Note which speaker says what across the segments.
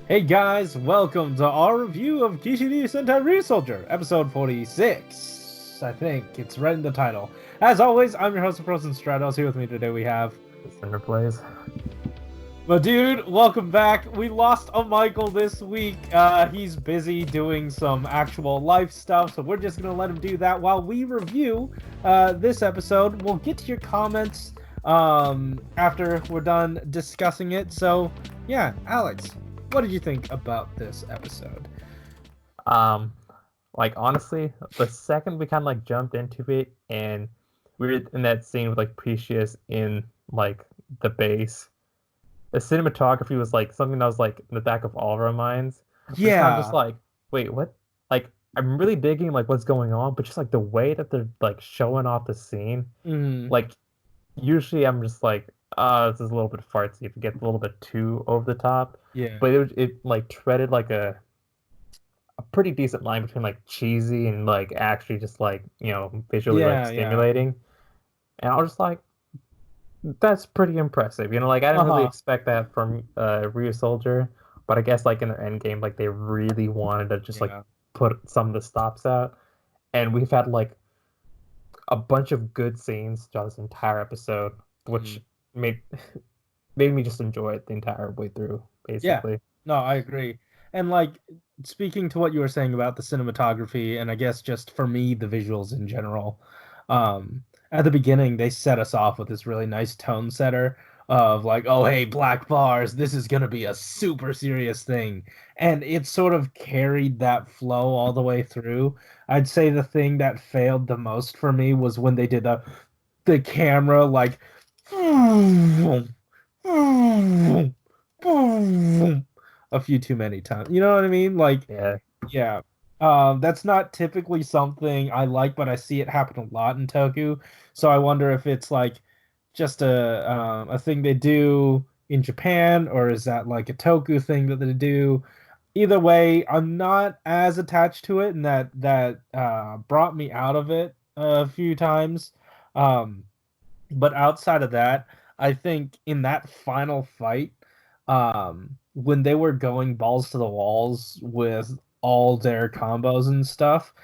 Speaker 1: Hey guys, welcome to our review of Kishiryu Sentai RyuSoulger, episode 46. I think it's right in the title. As always, I'm your host, Frozen Stratos. Here with me today we have...
Speaker 2: Cinder Blaze.
Speaker 1: But dude, welcome back. We lost a Michael this week. He's busy doing some actual life stuff, so we're just gonna let him do that while we review this episode. We'll get to your comments after we're done discussing it. So, yeah, Alex, what did you think about this episode?
Speaker 2: Honestly, the second we kind of jumped into it and we were in that scene with Precious in the base, the cinematography was something that was in the back of all of our minds. We're just kind of just wait, what? I'm really digging what's going on, but just the way that they're showing off the scene, usually I'm just this is a little bit fartsy if it gets a little bit too over the top.
Speaker 1: Yeah.
Speaker 2: But it treaded a pretty decent line between cheesy and actually just visually stimulating. And I was just that's pretty impressive. I didn't really expect that from RyuSoulger, but I guess in the end game they really wanted to just put some of the stops out. And we've had a bunch of good scenes throughout this entire episode, which made me just enjoy it the entire way through, basically.
Speaker 1: Yeah. No, I agree. And speaking to what you were saying about the cinematography, and I guess just for me, the visuals in general, at the beginning they set us off with this really nice tone setter of oh hey, black bars, this is gonna be a super serious thing. And it sort of carried that flow all the way through. I'd say the thing that failed the most for me was when they did the camera a few too many times. You know what I mean? Yeah. That's not typically something I like, but I see it happen a lot in Toku. So I wonder if it's just a thing they do in Japan, or is that a Toku thing that they do? Either way, I'm not as attached to it, and that brought me out of it a few times. But outside of that, I think in that final fight, when they were going balls to the walls with all their combos and stuff,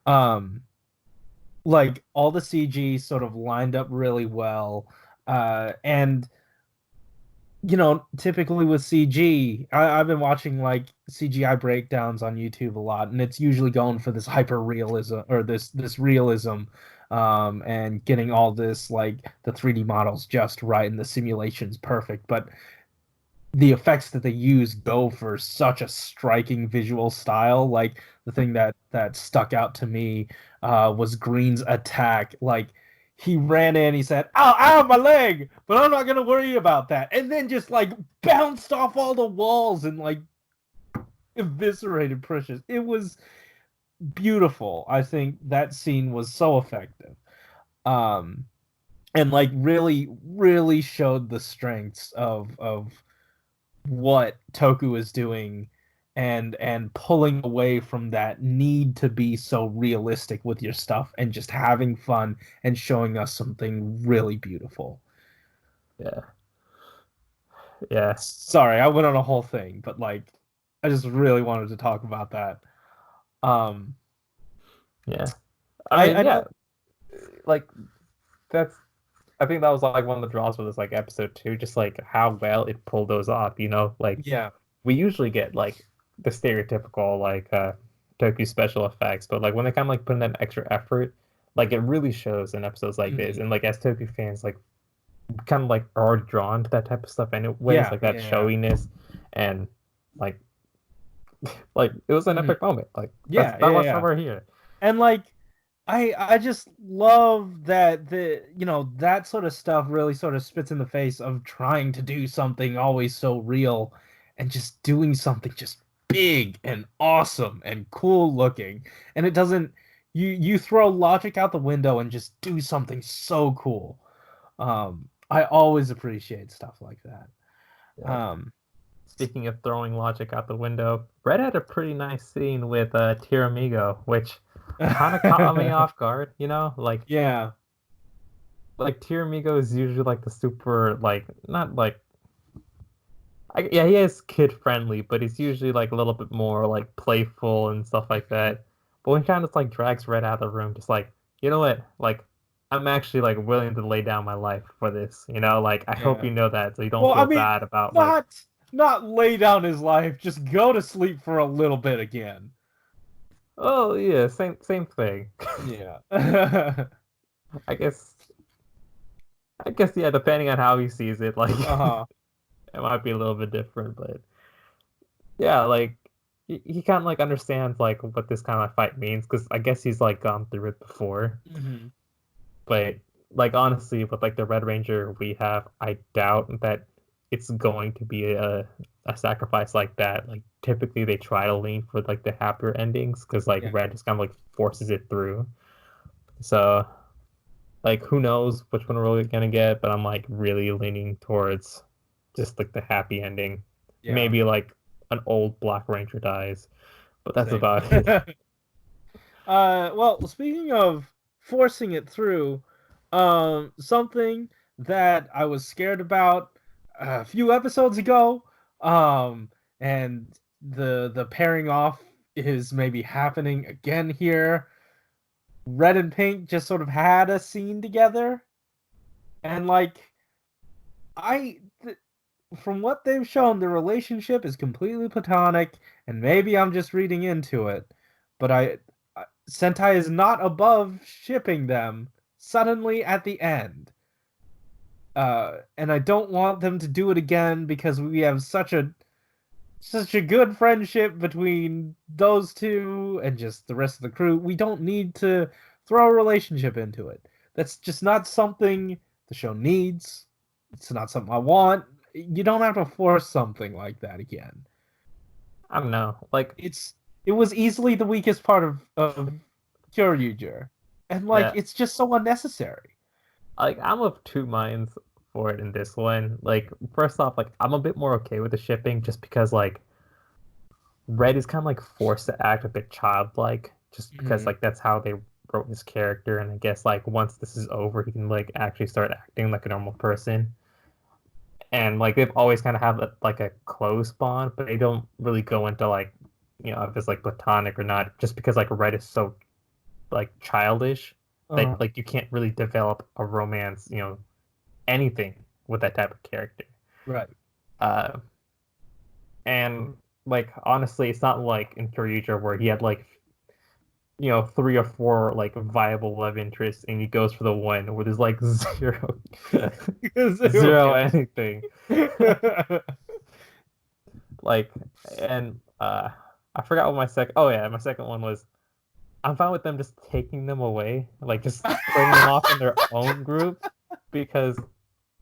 Speaker 1: um, all the CG sort of lined up really well. And typically with CG, I've been watching CGI breakdowns on YouTube a lot, and it's usually going for this hyper realism or this realism, and getting all this the 3D models just right and the simulations perfect. But the effects that they use go for such a striking visual style. The thing that stuck out to me was Green's attack. He ran in, he said, "Ow, ow, my leg!" But I'm not gonna worry about that. And then just bounced off all the walls and eviscerated Precious. It was beautiful. I think that scene was so effective. And really, really showed the strengths of what Toku is doing and pulling away from that need to be so realistic with your stuff and just having fun and showing us something really beautiful.
Speaker 2: Yeah. Yeah.
Speaker 1: Sorry, I went on a whole thing, but I just really wanted to talk about that.
Speaker 2: Yeah. I mean,
Speaker 1: I
Speaker 2: yeah. That's I think that was one of the draws for this episode too, just how well it pulled those off,
Speaker 1: yeah.
Speaker 2: We usually get the stereotypical Tokyo special effects, but when they kind of put in that extra effort, it really shows in episodes like this. And as Tokyo fans kind of are already drawn to that type of stuff anyways, that showiness and it was an epic moment. That's why we're here.
Speaker 1: And I just love that that sort of stuff really sort of spits in the face of trying to do something always so real and just doing something just big and awesome and cool looking. And it doesn't, you throw logic out the window and just do something so cool. I always appreciate stuff like that.
Speaker 2: Yeah. Speaking of throwing logic out the window, Red had a pretty nice scene with Tiramigo, which kind of caught me off guard,
Speaker 1: Yeah.
Speaker 2: Tiramigo is usually the super not Yeah, he is kid friendly, but he's usually like a little bit more like playful and stuff like that. But when he kind of like drags Red out of the room, just like, you know what, like I'm actually like willing to lay down my life for this, you know, like I hope
Speaker 1: Yeah.
Speaker 2: you know that so you don't
Speaker 1: Well, I
Speaker 2: feel
Speaker 1: mean,
Speaker 2: bad about like
Speaker 1: not lay down his life, just go to sleep for a little bit again.
Speaker 2: oh yeah, same thing.
Speaker 1: Yeah.
Speaker 2: I guess yeah, depending on how he sees it, like
Speaker 1: Uh-huh.
Speaker 2: it might be a little bit different, but yeah, like he kind of like understands like what this kind of fight means because I guess he's like gone through it before.
Speaker 1: Hmm.
Speaker 2: But like honestly, with like the Red Ranger we have, I doubt that it's going to be a sacrifice like that. Like typically they try to lean for like the happier endings because like
Speaker 1: Yeah.
Speaker 2: Red just kind of like forces it through. So like who knows which one we're really gonna get, but I'm like really leaning towards just like the happy ending.
Speaker 1: Yeah.
Speaker 2: Maybe like an old Black Ranger dies, but that's
Speaker 1: Same.
Speaker 2: about it.
Speaker 1: Well, speaking of forcing it through, something that I was scared about a few episodes ago, and the pairing off is maybe happening again here. Red and Pink just sort of had a scene together, and like I, from what they've shown, the relationship is completely platonic, and maybe I'm just reading into it, but Sentai is not above shipping them suddenly at the end. And I don't want them to do it again because we have such a good friendship between those two and just the rest of the crew. We don't need to throw a relationship into it. That's just not something the show needs. It's not something I want. You don't have to force something like that again.
Speaker 2: I don't know. Like
Speaker 1: It was easily the weakest part of Kyoryuger. And like
Speaker 2: yeah,
Speaker 1: it's just so unnecessary.
Speaker 2: like I'm of two minds for it in this one. Like first off, like I'm a bit more okay with the shipping just because like Red is kind of like forced to act a bit childlike just because
Speaker 1: Mhm.
Speaker 2: like that's how they wrote his character and I guess like once this is over he can like actually start acting like a normal person. And like they've always kind of had like a close bond, but they don't really go into like if it's like platonic or not just because like Red is so like childish that like you can't really develop a romance, anything with that type of character.
Speaker 1: Right.
Speaker 2: Uh, and like honestly, it's not like in Kyoryuger where he had like three or four like viable love interests, and he goes for the one where there's like zero,
Speaker 1: Zero
Speaker 2: zero
Speaker 1: feelings.
Speaker 2: anything. Like, and I forgot what my second. Oh yeah, my second one was. I'm fine with them just taking them away, like just putting them off in their own group, because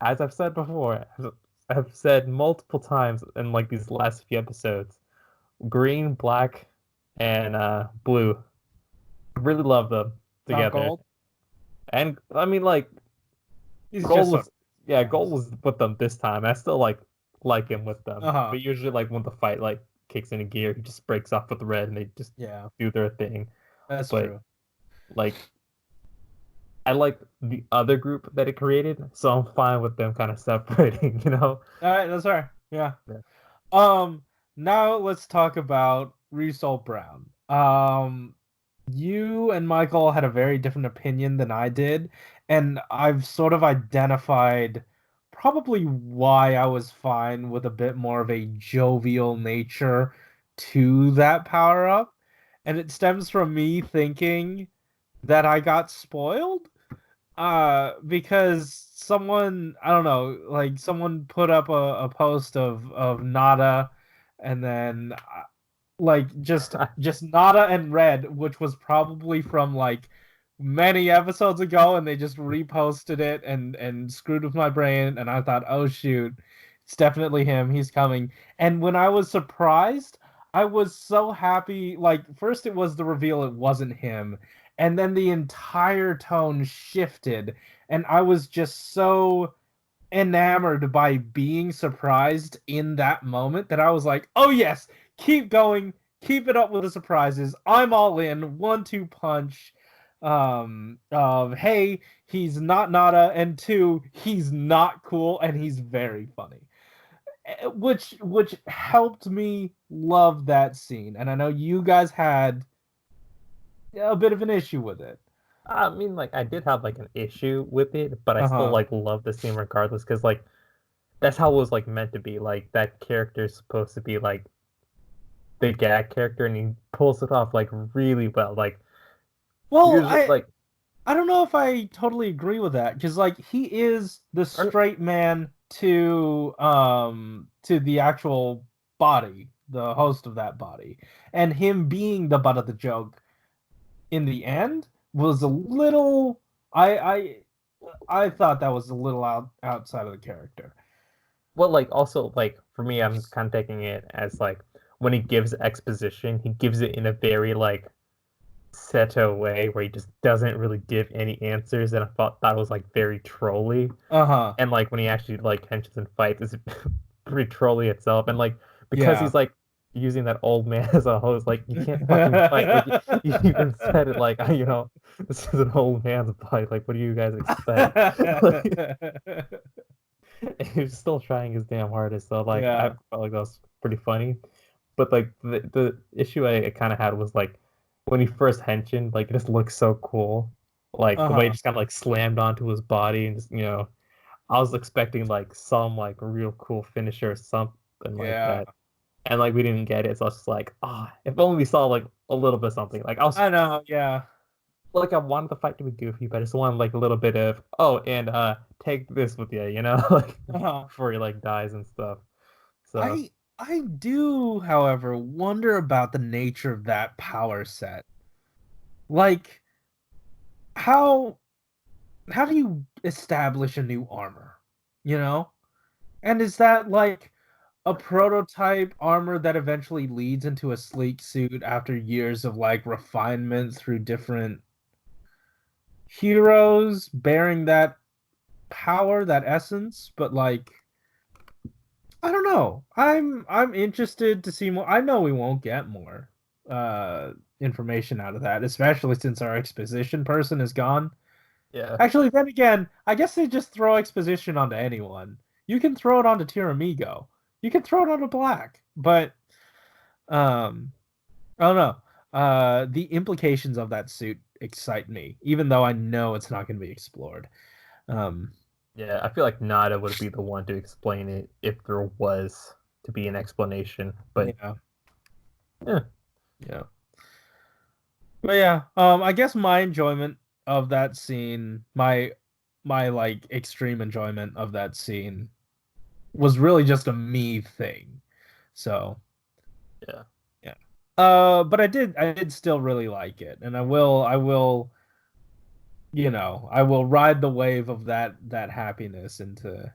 Speaker 2: as I've said before, as I've said multiple times in like these last few episodes, green, black, and blue, really love them
Speaker 1: Not
Speaker 2: together.
Speaker 1: gold.
Speaker 2: And I mean, like
Speaker 1: He's
Speaker 2: gold
Speaker 1: just a
Speaker 2: was, yeah, gold was with them this time. I still like him with them,
Speaker 1: uh-huh.
Speaker 2: but usually like when the fight like kicks into gear, he just breaks off with red, and they just
Speaker 1: Yeah,
Speaker 2: do their thing.
Speaker 1: that's
Speaker 2: But
Speaker 1: true.
Speaker 2: like I like the other group that it created, so I'm fine with them kind of separating, you know?
Speaker 1: All right, that's fair. Yeah.
Speaker 2: Yeah.
Speaker 1: Um, Now let's talk about Result Brown. You and Michael had a very different opinion than I did, and I've sort of identified probably why I was fine with a bit more of a jovial nature to that power up. And it stems from me thinking that I got spoiled. Because someone, I don't know, like someone put up a post of Nada, and then like just Nada and Red, which was probably from like many episodes ago, and they just reposted it and screwed with my brain, and I thought, oh shoot, it's definitely him. He's coming. And when I was surprised, I was so happy. Like first it was the reveal it wasn't him, and then the entire tone shifted, and I was just so enamored by being surprised in that moment that I was like, oh yes, keep going, keep it up with the surprises. I'm all in. 1-2 punch. Of hey, he's not Nada, and two, he's not cool, and he's very funny. which helped me love that scene. And I know you guys had a bit of an issue with it.
Speaker 2: I mean, like I did have like an issue with it, but I still like love the scene regardless because like that's how it was like meant to be. Like that character is supposed to be like the gag character, and he pulls it off like really well. Like,
Speaker 1: well,
Speaker 2: usually, like
Speaker 1: I don't know if I totally agree with that because like he is the straight man to the actual body, the host of that body, and him being the butt of the joke in the end was a little. I thought that was a little outside of the character.
Speaker 2: well, like also like for me, I'm kind of taking it as like when he gives exposition, he gives it in a very like Seto way where he just doesn't really give any answers, and I thought it was like very trolly. And like when he actually like henches and fights, it's pretty trolly itself. And like because he's like using that old man as a host, like you can't fucking fight. Like you even said it like this is an old man's fight. Like what do you guys expect? Like, he's still trying his damn hardest. So like I felt like that was pretty funny. But like the issue I kind of had was like when he first henshin, like it just looks so cool. Like the way he just kind of like slammed onto his body and just I was expecting like some like real cool finisher or something like that. And like we didn't get it, so I was just like, if only we saw like a little bit of something. Like
Speaker 1: I know, yeah.
Speaker 2: Like I wanted the fight to be goofy, but I just wanted like a little bit of and take this with you, like before he like dies and stuff. So
Speaker 1: I do, however, wonder about the nature of that power set. Like how do you establish a new armor? And is that like a prototype armor that eventually leads into a sleek suit after years of like refinement through different heroes bearing that power, that essence? But like I don't know. I'm interested to see more. I know we won't get more information out of that, especially since our exposition person is gone.
Speaker 2: yeah.
Speaker 1: Actually, then again, I guess they just throw exposition onto anyone. You can throw it onto Tiramigo. You can throw it onto Black. But I don't know. The implications of that suit excite me, even though I know it's not going to be explored.
Speaker 2: Yeah, I feel like Nada would be the one to explain it if there was to be an explanation. But
Speaker 1: yeah. But yeah, I guess my enjoyment of that scene, my like extreme enjoyment of that scene was really just a me thing. So
Speaker 2: yeah.
Speaker 1: But I did still really like it, and I will I will ride the wave of that happiness into,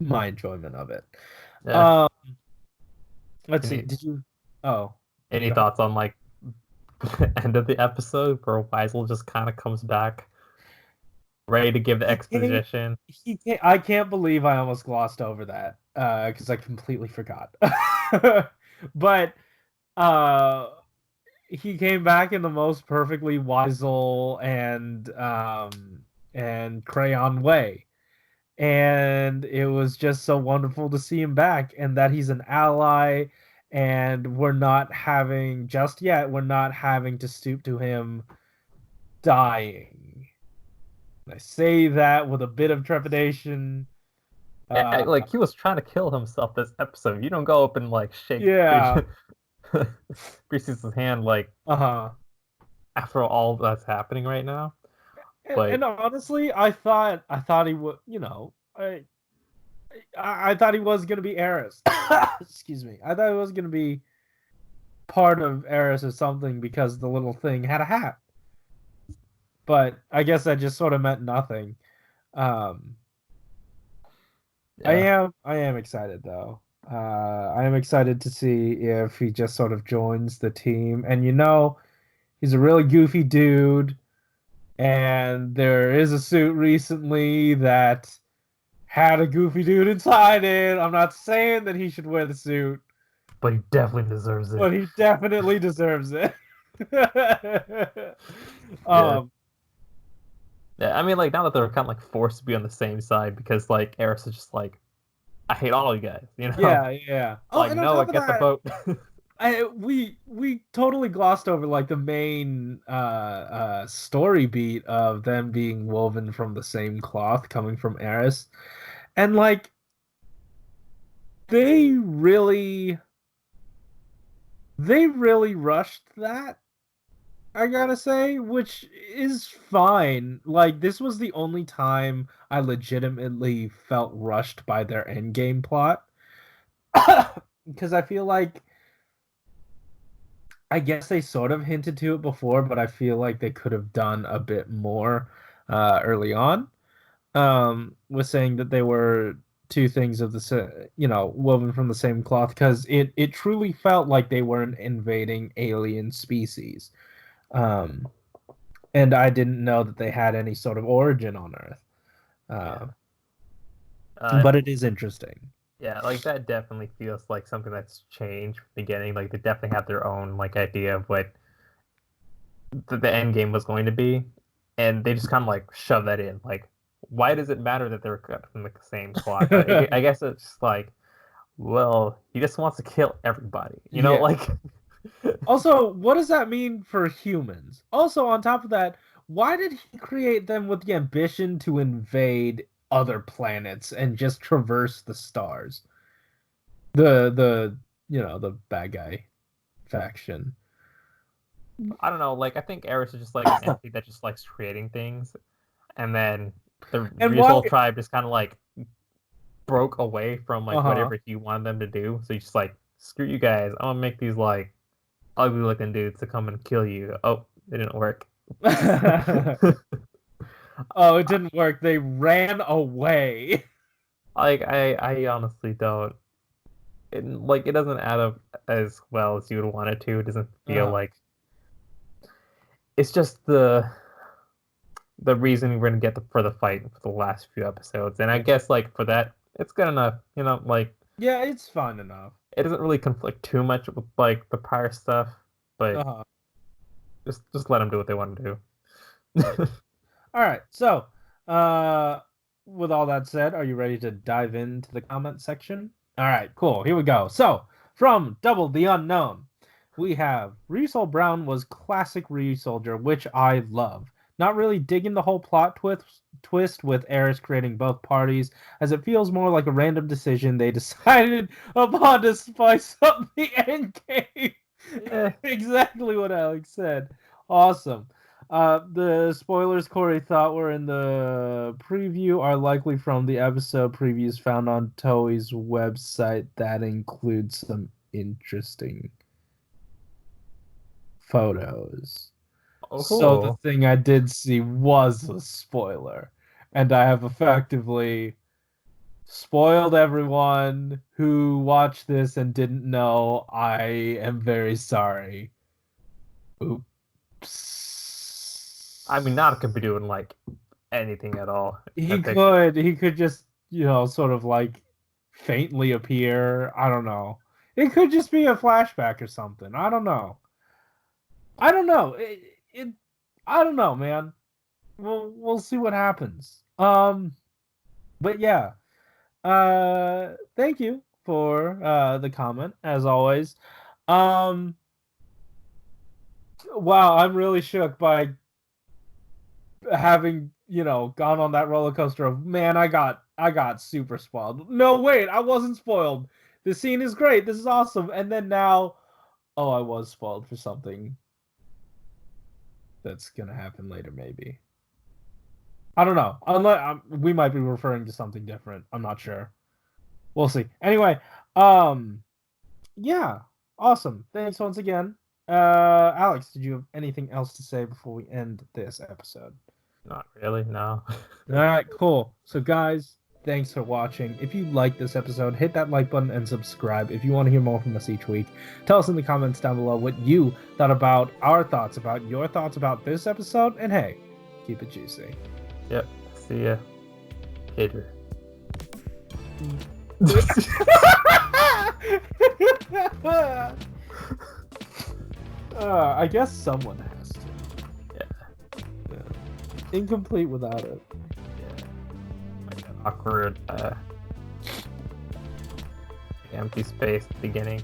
Speaker 1: my enjoyment of it.
Speaker 2: Yeah.
Speaker 1: Let's see. Did you
Speaker 2: any thoughts on like the end of the episode where Weisel just kind of comes back ready to give the exposition?
Speaker 1: I can't believe I almost glossed over that because I completely forgot. But he came back in the most perfectly Weisel and Crayon way. And it was just so wonderful to see him back, and that he's an ally, and we're not having to stoop to him dying. I say that with a bit of trepidation.
Speaker 2: Like he was trying to kill himself this episode. You don't go up and like shake Priestess's hand like after all that's happening right now.
Speaker 1: And honestly, I thought he would, I thought he was gonna be Eris. Excuse me. I thought he was gonna be part of Eris or something because the little thing had a hat. But I guess that just sort of meant nothing. I am excited though. I am excited to see if he just sort of joins the team. And he's a really goofy dude. And there is a suit recently that had a goofy dude inside it. I'm not saying that he should wear the suit,
Speaker 2: but he definitely deserves it.
Speaker 1: But he definitely deserves it.
Speaker 2: Yeah, I mean, like now that they're kind of like forced to be on the same side because like Eris is just like I hate all you guys, you know?
Speaker 1: Yeah. Oh,
Speaker 2: Like,
Speaker 1: and on
Speaker 2: Noah,
Speaker 1: top of
Speaker 2: get the
Speaker 1: that,
Speaker 2: boat.
Speaker 1: we totally glossed over like the main story beat of them being woven from the same cloth coming from Eris. And like they really they really rushed that, I gotta say, which is fine. Like this was the only time I legitimately felt rushed by their endgame plot. Because I feel like I guess they sort of hinted to it before, but I feel like they could have done a bit more early on. With saying that they were two things of the woven from the same cloth, because it truly felt like they were an invading alien species. Um, and I didn't know that they had any sort of origin on Earth.
Speaker 2: Yeah.
Speaker 1: But it is interesting.
Speaker 2: Yeah, like that definitely feels like something that's changed from the beginning. Like they definitely have their own like idea of what the end game was going to be, and they just kind of like shove that in. Like, why does it matter that they're cut from the same cloth? I guess it's just like, well, he just wants to kill everybody, you know?
Speaker 1: Yeah.
Speaker 2: Like,
Speaker 1: Also, what does that mean for humans? Also, on top of that, why did he create them with the ambition to invade other planets and just traverse the stars? The bad guy faction.
Speaker 2: I don't know. Like, I think Eris is just like an entity that just likes creating things, and then the
Speaker 1: And why?
Speaker 2: RyuSoul tribe just kind of like broke away from like whatever he wanted them to do. So he's just like, screw you guys. I'm gonna make these like ugly looking dudes to come and kill you. Oh, it didn't work.
Speaker 1: Oh, it didn't work. They ran away.
Speaker 2: Like I honestly don't. It doesn't add up as well as you would want it to. It doesn't feel like it's just the reason we're gonna get for the fight for the last few episodes. And I guess like for that, it's good enough. You know, like
Speaker 1: yeah, it's fun enough.
Speaker 2: It doesn't really conflict too much with like the prior stuff, but just let them do what they want to do.
Speaker 1: All right. So, with all that said, are you ready to dive into the comment section? All right, cool. Here we go. So, from Double the Unknown, we have RyuSoul Brown was classic RyuSoulger, which I love. Not really digging the whole plot twist with Eris creating both parties, as it feels more like a random decision they decided upon to spice up the end game. Yeah. Exactly what Alex said. Awesome. The spoilers Corey thought were in the preview are likely from the episode previews found on Toei's website that includes some interesting photos.
Speaker 2: Oh.
Speaker 1: So the thing I did see was a spoiler, and I have effectively spoiled everyone who watched this and didn't know. I am very sorry. Oops.
Speaker 2: I mean, Nana could be doing like anything at all.
Speaker 1: He could just, sort of like faintly appear. I don't know. It could just be a flashback or something. I don't know. I don't know. I don't know, man. We'll see what happens. But yeah. Thank you for the comment as always. Wow, I'm really shook by having, gone on that roller coaster of, man, I got super spoiled. No, wait, I wasn't spoiled. The scene is great. This is awesome. And then now, oh, I was spoiled for something that's gonna happen later, maybe. I don't know. Unless we might be referring to something different. I'm not sure. We'll see. Anyway, yeah, awesome. Thanks once again. Alex, did you have anything else to say before we end this episode?
Speaker 2: Not really, no.
Speaker 1: All right, cool. So, guys, thanks for watching. If you like this episode, hit that like button and subscribe. If you want to hear more from us each week, tell us in the comments down below what you thought about our thoughts, about your thoughts about this episode, and hey, keep it juicy.
Speaker 2: Yep. See ya. Hater.
Speaker 1: I guess someone has to. Yeah. Incomplete without it.
Speaker 2: Yeah. Like an awkward empty space at the beginning.